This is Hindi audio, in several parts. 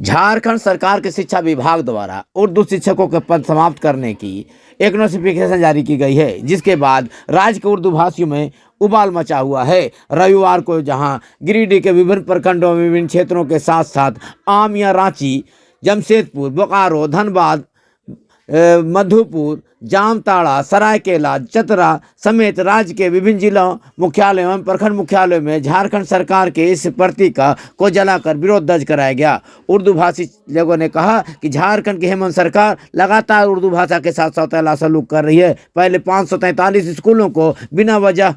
झारखंड सरकार के शिक्षा विभाग द्वारा उर्दू शिक्षकों के पद समाप्त करने की एक नोटिफिकेशन जारी की गई है, जिसके बाद राज्य के उर्दू भाषियों में उबाल मचा हुआ है। रविवार को जहां गिरिडीह के विभिन्न प्रखंडों में विभिन्न क्षेत्रों के साथ साथ आमिया, रांची, जमशेदपुर, बोकारो, धनबाद, मधुपुर, जामताड़ा, सरायकेला, चतरा समेत राज्य के विभिन्न जिलों मुख्यालयों एवं प्रखंड मुख्यालयों में झारखंड सरकार के इस प्रतीका को जलाकर विरोध दर्ज कराया गया। उर्दू भाषी लोगों ने कहा कि झारखंड की हेमंत सरकार लगातार उर्दू भाषा के साथ सौतेला सलूक कर रही है। पहले 543 स्कूलों को बिना वजह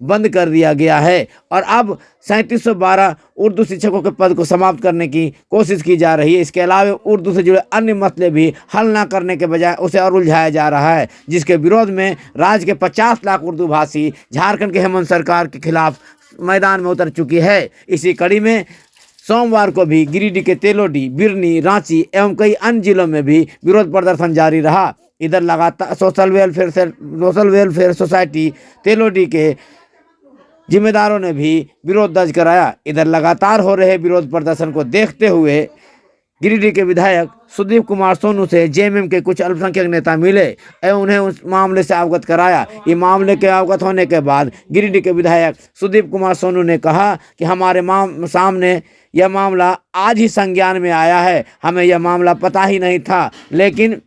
बंद कर दिया गया है और अब 3712 उर्दू शिक्षकों के पद को समाप्त करने की कोशिश की जा रही है। इसके अलावा उर्दू से जुड़े अन्य मसले भी हल न करने के बजाय उसे और उलझाया जा रहा है, जिसके विरोध में राज्य के 50 लाख उर्दू भाषी झारखंड के हेमंत सरकार के खिलाफ मैदान में उतर चुकी है। इसी कड़ी में सोमवार को भी गिरिडीह के तेलोडी, बिरनी, रांची एवं कई अन्य जिलों में भी विरोध प्रदर्शन जारी रहा। इधर लगातार सोशल वेलफेयर सोसाइटी तेलोडी के जिम्मेदारों ने भी विरोध दर्ज कराया। इधर लगातार हो रहे विरोध प्रदर्शन को देखते हुए गिरिडीह के विधायक सुदीप कुमार सोनू से जेएमएम के कुछ अल्पसंख्यक नेता मिले एवं उन्हें उस मामले से अवगत कराया। ये मामले के अवगत होने के बाद गिरिडीह के विधायक सुदीप कुमार सोनू ने कहा कि हमारे सामने यह मामला आज ही संज्ञान में आया है, हमें यह मामला पता ही नहीं था, लेकिन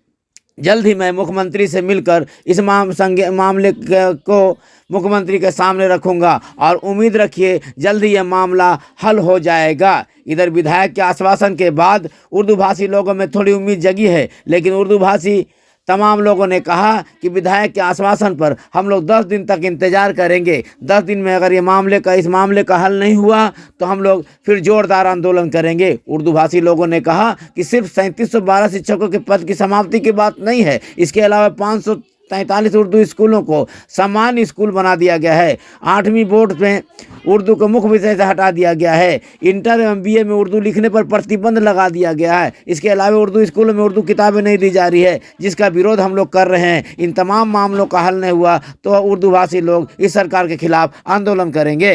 जल्द ही मैं मुख्यमंत्री से मिलकर इस मामले को मुख्यमंत्री के सामने रखूंगा और उम्मीद रखिए जल्द ही यह मामला हल हो जाएगा। इधर विधायक के आश्वासन के बाद उर्दू भाषी लोगों में थोड़ी उम्मीद जगी है, लेकिन उर्दू भाषी तमाम लोगों ने कहा कि विधायक के आश्वासन पर हम लोग 10 दिन तक इंतजार करेंगे। 10 दिन में अगर इस मामले का हल नहीं हुआ तो हम लोग फिर जोरदार आंदोलन करेंगे। उर्दू भाषी लोगों ने कहा कि सिर्फ 3712 शिक्षकों के पद की समाप्ति की बात नहीं है, इसके अलावा 543 उर्दू स्कूलों को सामान्य स्कूल बना दिया गया है। 8वीं बोर्ड में उर्दू को मुख्य विषय से हटा दिया गया है। इंटर एवं बीए में उर्दू लिखने पर प्रतिबंध लगा दिया गया है। इसके अलावा उर्दू स्कूलों में उर्दू किताबें नहीं दी जा रही है, जिसका विरोध हम लोग कर रहे हैं। इन तमाम मामलों का हल नहीं हुआ तो उर्दू भाषी लोग इस सरकार के खिलाफ आंदोलन करेंगे।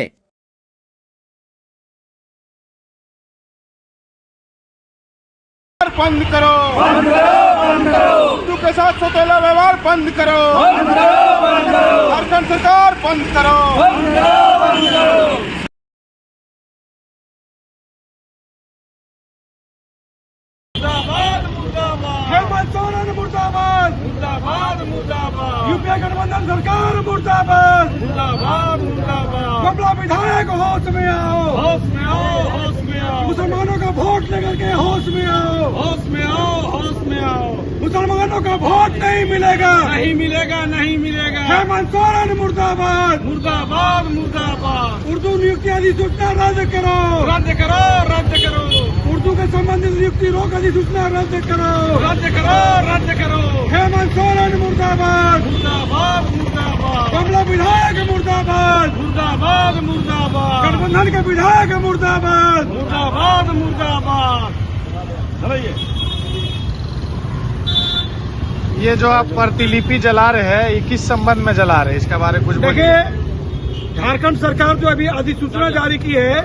बंद करो, बंद करो, बंद करो। उर्दू के साथ सौतेला व्यवहार बंद करो, बंद करो, बंद करो। झारखंड सरकार बंद करो, बंद करो, बंद करो। मुर्दाबाद, मुर्दाबाद। हेमंत सोरेन मुर्दाबाद, मुर्दाबाद, मुर्दाबाद। यूपीए गठबंधन सरकार मुर्दाबाद, मुर्दाबाद, मुर्दाबाद। कमला विधायक होश में आओ, होश में आओ, होश में आओ। मुसलमानों का वोट लेकर के होश में आओ, होश में आओ, होश में आओ। मुसलमानों का वोट नहीं मिलेगा, नहीं मिलेगा, नहीं मिलेगा। हेमंत सोरेन मुर्दाबाद, मुर्दाबाद, मुर्दाबाद। उर्दू नियुक्ति अधिसूचना रद्द करो, रद्द करो, रद्द करो। उर्दू के संबंधित नियुक्ति रोक अधिसूचना रद्द करो, रद्द करो, रद्द करो। हेमंत सोरेन मुर्दाबाद, मुर्दाबाद, मुर्दाबाद। कमला विधायक मुर्दाबाद, मुर्दाबाद, मुर्दाबाद। गठबंधन के विधायक मुर्दाबाद, मुर्दाबाद, मुर्दाबाद। ये जो आप प्रतिलिपि जला रहे हैं, ये किस संबंध में जला रहे हैं, इसके बारे में कुछ देखिए, झारखंड सरकार जो अभी अधिसूचना जारी की है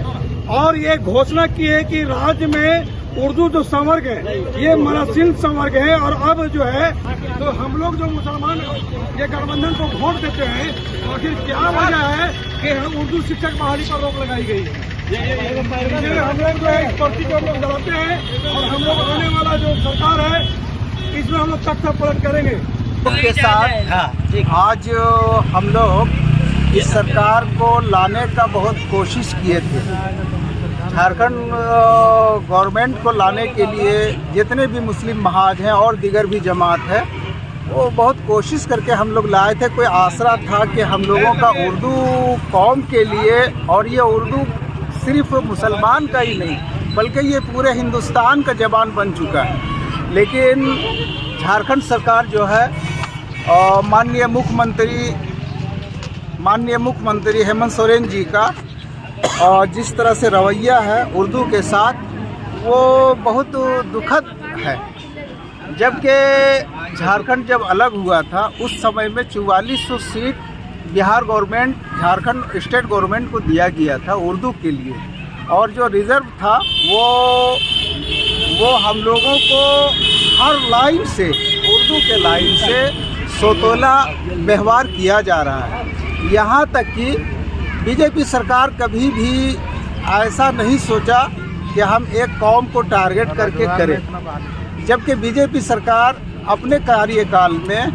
और ये घोषणा की है कि राज्य में उर्दू जो संवर्ग है ये मनशील संवर्ग है और अब जो है तो हम लोग जो मुसलमान ये गठबंधन को वोट देते हैं, आखिर क्या वजह है कि उर्दू शिक्षक बहाली पर रोक लगाई गई। इसलिए हम लोग जो है इस पर्ची को हम लोग जलाते हैं और हम लोग आने वाला जो सरकार है इसमें हम लोग तख्ता पलट करेंगे। के साथ आज हम लोग इस सरकार को लाने का बहुत कोशिश किए थे। झारखंड गवर्नमेंट को लाने के लिए जितने भी मुस्लिम महाज हैं और दीगर भी जमात है वो बहुत कोशिश करके हम लोग लाए थे। कोई आसरा था कि हम लोगों का उर्दू कौम के लिए, और ये उर्दू सिर्फ मुसलमान का ही नहीं बल्कि ये पूरे हिंदुस्तान का ज़बान बन चुका है। लेकिन झारखंड सरकार जो है माननीय मुख्यमंत्री हेमंत सोरेन जी का जिस तरह से रवैया है उर्दू के साथ वो बहुत दुखद है। जबकि झारखंड जब अलग हुआ था उस समय में 4400 seat Bihar government Jharkhand state government को दिया गया था उर्दू के लिए, और जो रिजर्व था वो हम लोगों को हर लाइन से, उर्दू के लाइन से सोतोला व्यवहार किया जा रहा है। यहाँ तक कि बीजेपी सरकार कभी भी ऐसा नहीं सोचा कि हम एक कौम को टारगेट करके करें, जबकि बीजेपी सरकार अपने कार्यकाल में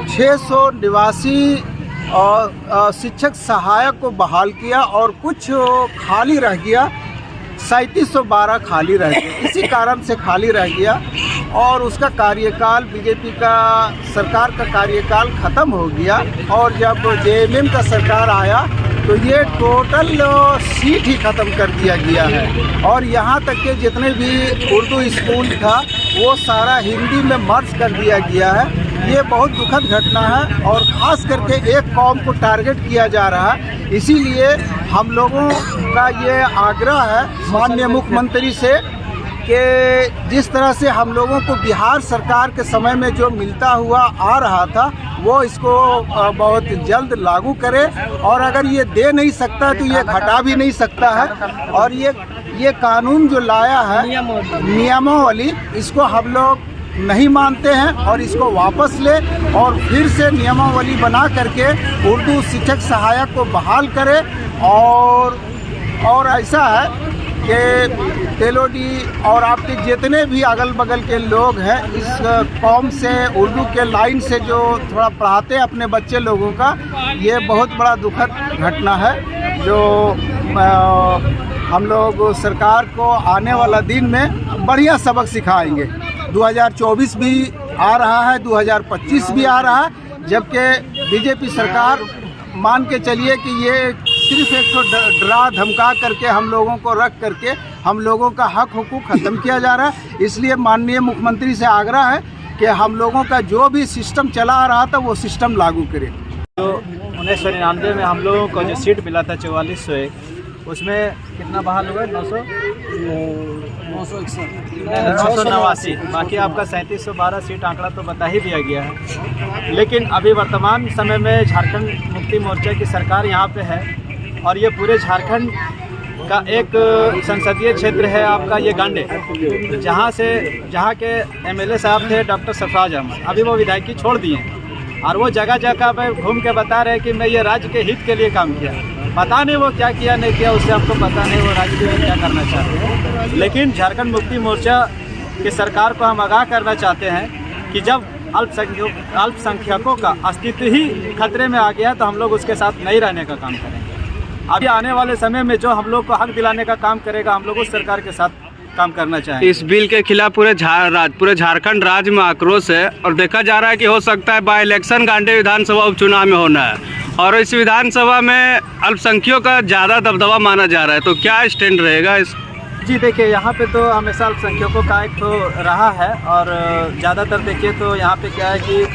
689 और शिक्षक सहायक को बहाल किया और कुछ खाली रह गया, 3712 खाली रह गया। इसी कारण से खाली रह गया और उसका कार्यकाल, बीजेपी का सरकार का कार्यकाल ख़त्म हो गया। और जब जेएमएम का सरकार आया तो ये टोटल सीट ही ख़त्म कर दिया गया है और यहाँ तक कि जितने भी उर्दू स्कूल था वो सारा हिंदी में मर्ज कर दिया गया है। ये बहुत दुखद घटना है और ख़ास करके एक कौम को टारगेट किया जा रहा है। इसीलिए हम लोगों का ये आग्रह है माननीय मुख्यमंत्री से कि जिस तरह से हम लोगों को बिहार सरकार के समय में जो मिलता हुआ आ रहा था वो इसको बहुत जल्द लागू करे और अगर ये दे नहीं सकता तो ये घटा भी नहीं सकता है। और ये कानून जो लाया है नियमावली, इसको हम लोग नहीं मानते हैं और इसको वापस ले और फिर से नियमावली बना करके उर्दू शिक्षक सहायक को बहाल करे। और ऐसा है कि तेलोडी और आपके जितने भी अगल बगल के लोग हैं इस कौम से, उर्दू के लाइन से जो थोड़ा पढ़ाते हैं अपने बच्चे लोगों का, ये बहुत बड़ा दुखद घटना है जो हम लोग सरकार को आने वाला दिन में बढ़िया सबक सिखाएंगे। 2024 भी आ रहा है, 2025 भी आ रहा है, जबकि बीजेपी सरकार मान के चलिए कि ये सिर्फ एक तो डरा धमका करके हम लोगों को रख करके हम लोगों का हक हुकूक ख़त्म किया जा रहा है। इसलिए माननीय मुख्यमंत्री से आग्रह है कि हम लोगों का जो भी सिस्टम चला आ रहा था वो सिस्टम लागू करें। तो 1999 में हम लोगों को जो सीट मिला था 4401, उसमें कितना बहाल हुआ? 989। बाकी आपका 3712 सीट आंकड़ा तो बता ही दिया गया है। लेकिन अभी वर्तमान समय में झारखंड मुक्ति मोर्चा की सरकार यहाँ पे है और ये पूरे झारखंड का एक संसदीय क्षेत्र है आपका ये गांडे, जहाँ के एमएलए साहब थे डॉक्टर सरफराज अहमद, अभी वो विधायकी छोड़ दिए हैं और वो जगह जगह पे घूम के बता रहे हैं कि मैं ये राज्य के हित के लिए काम किया। पता नहीं वो क्या किया नहीं किया, उससे हमको पता नहीं वो राज्य के लिए क्या करना चाहते हैं। लेकिन झारखंड मुक्ति मोर्चा की सरकार को हम आगाह करना चाहते हैं कि जब अल्पसंख्यकों का अस्तित्व ही खतरे में आ गया तो हम लोग उसके साथ नहीं रहने का काम करेंगे। अभी आने वाले समय में जो हम लोग को हक दिलाने का काम करेगा, हम लोग उस सरकार के साथ काम करना चाहेंगे। इस बिल के खिलाफ पूरे झारखंड राज्य में आक्रोश है और देखा जा रहा है कि हो सकता है बाई इलेक्शन गांडे विधानसभा उपचुनाव में होना है और इस विधानसभा में अल्पसंख्यकों का ज़्यादा दबदबा माना जा रहा है, तो क्या स्टैंड रहेगा इस? जी देखिए, यहाँ पे तो हमेशा अल्पसंख्यकों का एक तो रहा है और ज़्यादातर देखिए तो यहाँ पे क्या है कि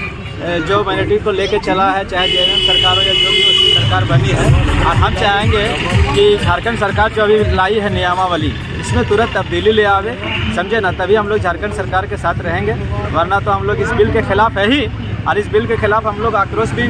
जो माइनॉरिटी को लेके चला है, चाहे जेएमएम सरकार हो या जो भी उसकी सरकार बनी है, और हम चाहेंगे कि झारखंड सरकार जो अभी लाई है नियमावली, इसमें तुरंत तब्दीली ले आवे, समझे ना, तभी हम लोग झारखंड सरकार के साथ रहेंगे। वरना तो हम लोग इस बिल के खिलाफ है ही और इस बिल के खिलाफ हम लोग आक्रोश भी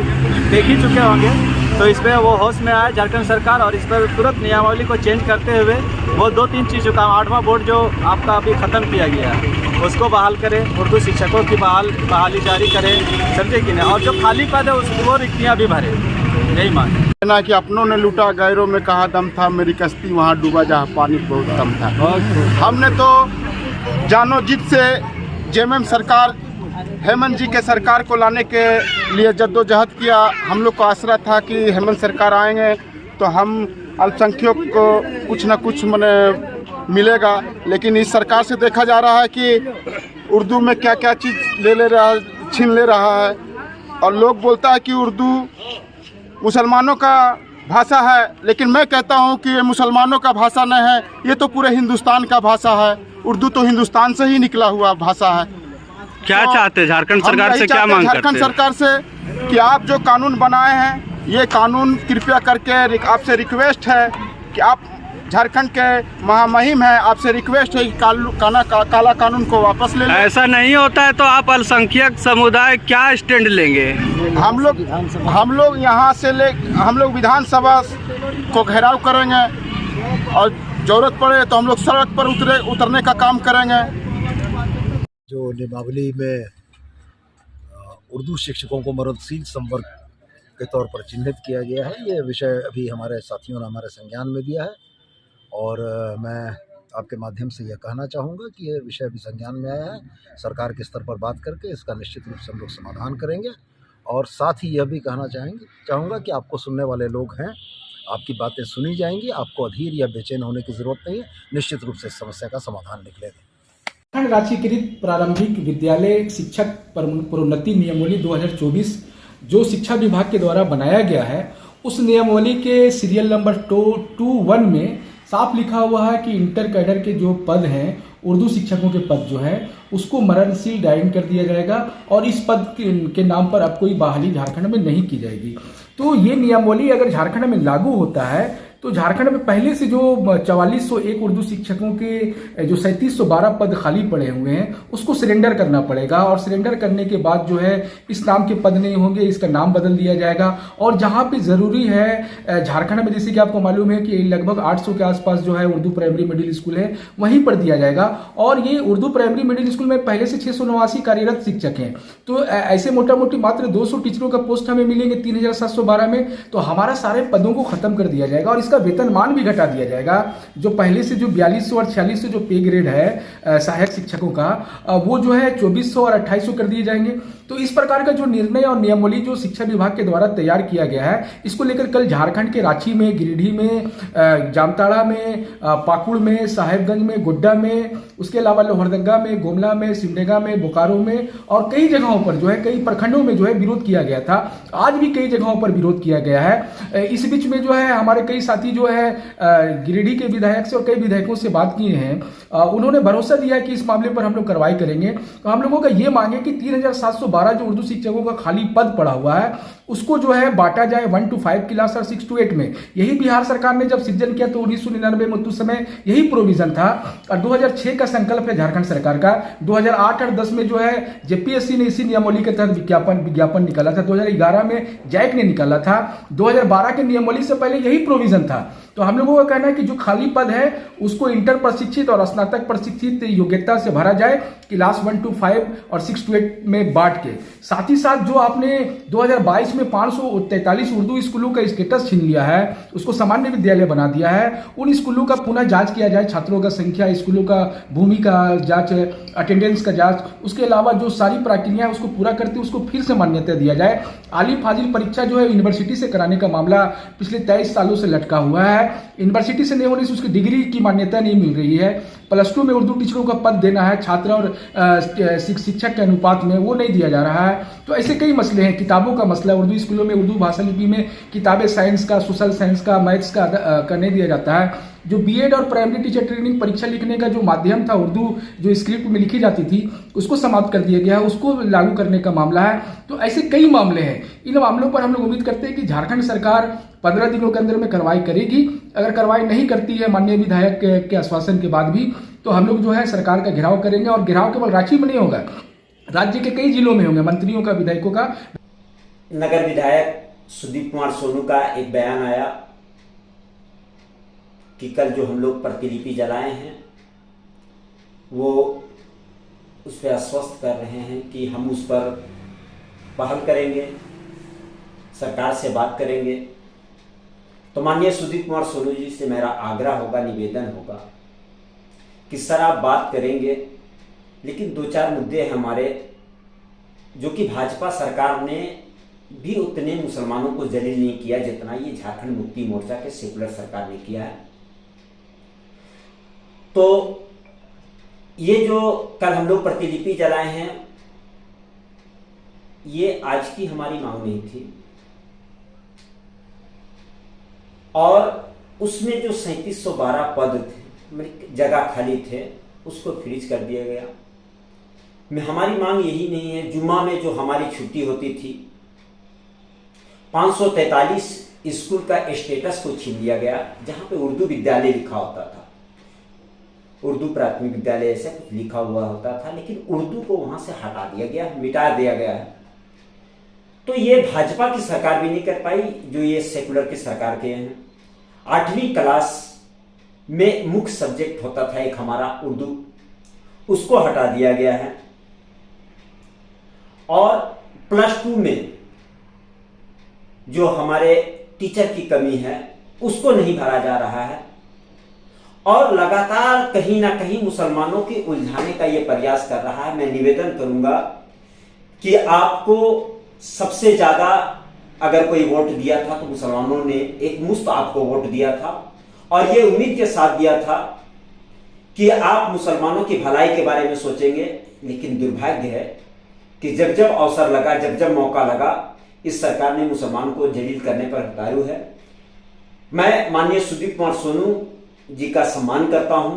देख ही चुके होंगे। तो इस पर वो होश में आए झारखंड सरकार और इस पर तुरंत नियमावली को चेंज करते हुए वो 2-3 चीज़ों का 8वां बोर्ड जो आपका अभी ख़त्म किया गया है उसको बहाल करें, उर्दू शिक्षकों की बहाली जारी करें, समझे कि नहीं, और जो खाली पद है वो रिक्तियाँ भी भरे, यही मांग है ना कि अपनों ने लूटा गैरों में कहा दम था, मेरी कश्ती वहाँ डूबा जहाँ पानी बहुत कम था। हमने तो जानो जिद से जेएमएम सरकार, हेमंत जी के सरकार को लाने के लिए जद्दोजहद किया। हम लोग को आशा था कि हेमंत सरकार आएंगे तो हम अल्पसंख्यक को कुछ न कुछ मने मिलेगा, लेकिन इस सरकार से देखा जा रहा है कि उर्दू में क्या क्या चीज़ छीन ले रहा है और लोग बोलता है कि उर्दू मुसलमानों का भाषा है, लेकिन मैं कहता हूं कि ये मुसलमानों का भाषा नहीं है, ये तो पूरे हिंदुस्तान का भाषा है। उर्दू तो हिंदुस्तान से ही निकला हुआ भाषा है। क्या चाहते हैं झारखंड सरकार से, क्या मांग करते हैं? झारखंड सरकार से कि आप जो कानून बनाए हैं ये कानून कृपया करके आपसे रिक्वेस्ट है कि आप झारखंड के महामहिम हैं, आपसे रिक्वेस्ट है कि काला कानून को वापस ले लें। ऐसा नहीं होता है तो आप अल्पसंख्यक समुदाय क्या स्टैंड लेंगे? हम लोग यहाँ से हम लोग विधानसभा को घेराव करेंगे और जरूरत पड़े तो हम लोग सड़क पर उतरने का काम करेंगे। जो नियमावली में उर्दू शिक्षकों को मरणशील संवर्ग के तौर पर चिन्हित किया गया है, ये विषय अभी हमारे साथियों ने हमारे संज्ञान में दिया है और मैं आपके माध्यम से यह कहना चाहूँगा कि ये विषय अभी संज्ञान में आया है। सरकार के स्तर पर बात करके इसका निश्चित रूप से हम लोग समाधान करेंगे और साथ ही यह भी कहना चाहूँगा कि आपको सुनने वाले लोग हैं, आपकी बातें सुनी जाएंगी, आपको अधीर या बेचैन होने की ज़रूरत नहीं है, निश्चित रूप से इस समस्या का समाधान निकलेगा। झारखंड राज्यकृत प्रारंभिक विद्यालय शिक्षक प्रोन्नति नियमावली 2024 जो शिक्षा विभाग के द्वारा बनाया गया है, उस नियमावली के सीरियल नंबर 221 में साफ लिखा हुआ है कि इंटर कैडर के जो पद हैं, उर्दू शिक्षकों के पद जो है उसको मरणशील डायन कर दिया जाएगा और इस पद के नाम पर अब कोई बहाली झारखंड में नहीं की जाएगी। तो ये नियमावली अगर झारखंड में लागू होता है तो झारखंड में पहले से जो 4401 उर्दू शिक्षकों के जो 3712 पद खाली पड़े हुए हैं उसको सरेंडर करना पड़ेगा और सरेंडर करने के बाद जो है इस नाम के पद नहीं होंगे, इसका नाम बदल दिया जाएगा और जहां पे ज़रूरी है झारखंड में, जैसे कि आपको मालूम है कि लगभग 800 के आसपास जो है उर्दू प्राइमरी मिडिल स्कूल है, वहीं पर दिया जाएगा और ये उर्दू प्राइमरी मिडिल स्कूल में पहले से 689 कार्यरत शिक्षक हैं। तो ऐसे मोटा मोटी मात्र 200 टीचरों का पोस्ट हमें मिलेंगे 3712 में, तो हमारा सारे पदों को खत्म कर दिया जाएगा और इसका वेतनमान भी घटा दिया जाएगा। जो पहले से जो 4200 और 4600 जो पे ग्रेड है सहायक शिक्षकों का, वो जो है 2400 और 2800 कर दिए जाएंगे। तो इस प्रकार का जो निर्णय और नियमावली जो शिक्षा विभाग के द्वारा तैयार किया गया है, इसको लेकर कल झारखंड के रांची में, गिरिडीह में, जामताड़ा में, पाकुड़ में, साहेबगंज में, गोड्डा में, उसके अलावा लोहरदगा में, गोमला में, सिमडेगा में, बोकारो में और कई जगहों पर जो है, कई प्रखंडों में जो है विरोध किया गया था। आज भी कई जगहों पर विरोध किया गया है। इस बीच में जो है हमारे कई साथी जो है गिरिडीह के विधायक से और कई विधायकों से बात किए हैं, उन्होंने भरोसा दिया कि इस मामले पर हम लोग कार्रवाई करेंगे। तो हम लोगों का ये मांग है कि 3712 जो उर्दू शिक्षकों का खाली पद पड़ा हुआ है उसको जो है बांटा जाए 1 to 5 क्लास और 6 to 8 में। यही बिहार सरकार ने जब सृजन किया तो 1999 में उस समय यही प्रोविजन था और 2006 का संकल्प है झारखंड सरकार का। 2008 और 10 में जो है जेपीएससी ने इसी नियमावली के तहत विज्ञापन निकाला था। 2011 में जैक ने निकाला था। 2012 के नियमावली से पहले यही प्रोविजन था। तो हम लोगों का कहना है कि जो खाली पद है उसको इंटर प्रशिक्षित और स्नातक प्रशिक्षित योग्यता से भरा जाए, क्लास 1 to 5 और 6 to 8 में बांट के। साथ ही साथ जो आपने 2022 में 543 उर्दू स्कूलों का स्टेटस छीन लिया है, उसको सामान्य विद्यालय बना दिया है, उन स्कूलों का पुनः जांच किया जाए, छात्रों का संख्या, स्कूलों का भूमि का जांच, अटेंडेंस का जांच, उसके अलावा जो सारी प्रक्रिया है उसको पूरा करते उसको फिर से मान्यता दिया जाए। आली फाजिल परीक्षा जो है यूनिवर्सिटी से कराने का मामला पिछले 23 सालों से लटका हुआ है। यूनिवर्सिटी से नहीं होने से उसकी डिग्री की मान्यता नहीं मिल रही है। +2 में उर्दू टीचरों का पद देना है छात्र और शिक्षक के अनुपात में, वो नहीं दिया जा रहा है। तो ऐसे कई मसले हैं। किताबों का मसला, उर्दू स्कूलों में उर्दू भाषा लिपि में किताबें साइंस का, सोशल साइंस का, मैथ्स का नहीं दिया जाता है। जो बीएड और प्राइमरी टीचर ट्रेनिंग परीक्षा लिखने का जो माध्यम था, उर्दू जो स्क्रिप्ट में लिखी जाती थी, उसको समाप्त कर दिया गया है, उसको लागू करने का मामला है। तो ऐसे कई मामले हैं। इन मामलों पर हम लोग उम्मीद करते हैं कि झारखंड सरकार 15 दिनों के अंदर में कार्रवाई करेगी। अगर कार्रवाई नहीं करती है माननीय विधायक के आश्वासन के बाद भी, तो हम लोग जो है सरकार का घेराव करेंगे और घेराव केवल रांची में नहीं होगा, राज्य के कई जिलों में होंगे, मंत्रियों का, विधायकों का। नगर विधायक सुदीप कुमार सोनू का एक बयान आया कि कल जो हम लोग प्रतिलिपि जलाए हैं वो उस पर आश्वस्त कर रहे हैं कि हम उस पर पहल करेंगे, सरकार से बात करेंगे। तो माननीय सुदीप कुमार सोनू जी से मेरा आग्रह होगा, निवेदन होगा कि सर आप बात करेंगे, लेकिन 2-4 मुद्दे हैं हमारे जो कि भाजपा सरकार ने भी उतने मुसलमानों को जलील नहीं किया जितना ये झारखंड मुक्ति मोर्चा के सेकुलर सरकार ने किया है। तो ये जो कल हम लोग प्रतिलिपि जलाए हैं, ये आज की हमारी मांग नहीं थी और उसमें जो 3712 पद थे, जगह खाली थे, उसको फ्रीज कर दिया गया। हमारी मांग यही नहीं है। जुम्मा में जो हमारी छुट्टी होती थी, 543 स्कूल का स्टेटस को छीन लिया गया, जहां पे उर्दू विद्यालय लिखा होता था, उर्दू प्राथमिक विद्यालय ऐसा कुछ लिखा हुआ होता था, लेकिन उर्दू को वहां से हटा दिया गया, मिटा दिया गया है। तो ये भाजपा की सरकार भी नहीं कर पाई जो ये सेकुलर की सरकार के हैं। 8वीं क्लास में मुख्य सब्जेक्ट होता था एक हमारा उर्दू, उसको हटा दिया गया है। और +2 में जो हमारे टीचर की कमी है उसको नहीं भरा जा रहा है। और लगातार कहीं ना कहीं मुसलमानों के उलझाने का ये प्रयास कर रहा है। मैं निवेदन करूंगा कि आपको सबसे ज्यादा अगर कोई वोट दिया था तो मुसलमानों ने एक मुश्त आपको वोट दिया था और ये उम्मीद के साथ दिया था कि आप मुसलमानों की भलाई के बारे में सोचेंगे। लेकिन दुर्भाग्य है कि जब जब अवसर लगा, जब जब मौका लगा, इस सरकार ने मुसलमान को जलील करने पर उतारू है। मैं माननीय सुदीप कुमार सोनू जी का सम्मान करता हूं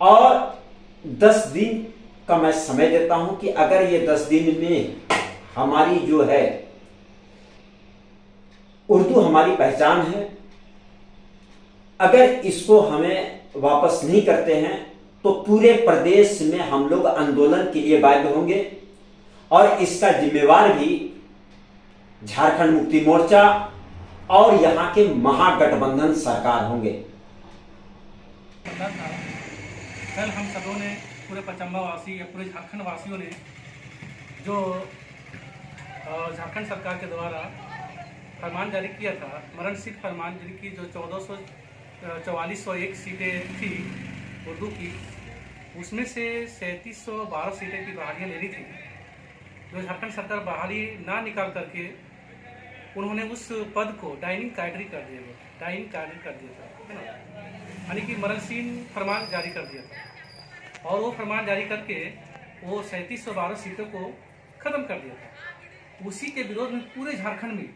और 10 दिन का मैं समय देता हूं कि अगर ये 10 दिन में हमारी जो है उर्दू हमारी पहचान है, अगर इसको हमें वापस नहीं करते हैं तो पूरे प्रदेश में हम लोग आंदोलन के लिए बाध्य होंगे और इसका जिम्मेवार भी झारखंड मुक्ति मोर्चा और यहां के महागठबंधन सरकार होंगे। कल हम सबों ने, पूरे पचम्बा वासी या पूरे झारखंड वासियों ने जो झारखंड सरकार के द्वारा फरमान जारी किया था, मरण सीट फरमान जारी की, जो 4401 सीटें थी उर्दू की, उसमें से 3712 सीटें की बहालियाँ लेनी थी। जो झारखंड सरकार बहाली ना निकाल करके उन्होंने उस पद को डाइनिंग कैडरी कर दिया था, है ना, यानी कि मरणशील फरमान जारी कर दिया था। और वो फरमान जारी करके वो 3712 सीटों को ख़त्म कर दिया था। उसी के विरोध में पूरे झारखंड में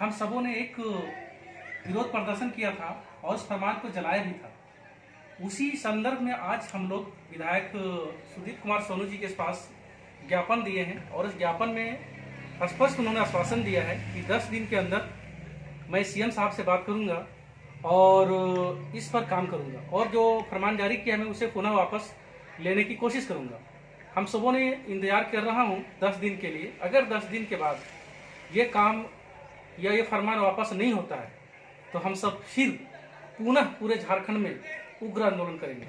हम सबों ने एक विरोध प्रदर्शन किया था और उस फरमान को जलाया भी था। उसी संदर्भ में आज हम लोग विधायक सुदीप कुमार सोनू जी के पास ज्ञापन दिए हैं और इस ज्ञापन में स्पष्ट उन्होंने आश्वासन दिया है कि 10 दिन के अंदर मैं सीएम साहब से बात करूंगा और इस पर काम करूंगा और जो फरमान जारी किया है मैं उसे पुनः वापस लेने की कोशिश करूंगा। हम सबों ने इंतजार कर रहा हूं 10 दिन के लिए। अगर 10 दिन के बाद ये काम या ये फरमान वापस नहीं होता है तो हम सब फिर पुनः पूरे झारखंड में उग्र आंदोलन करेंगे।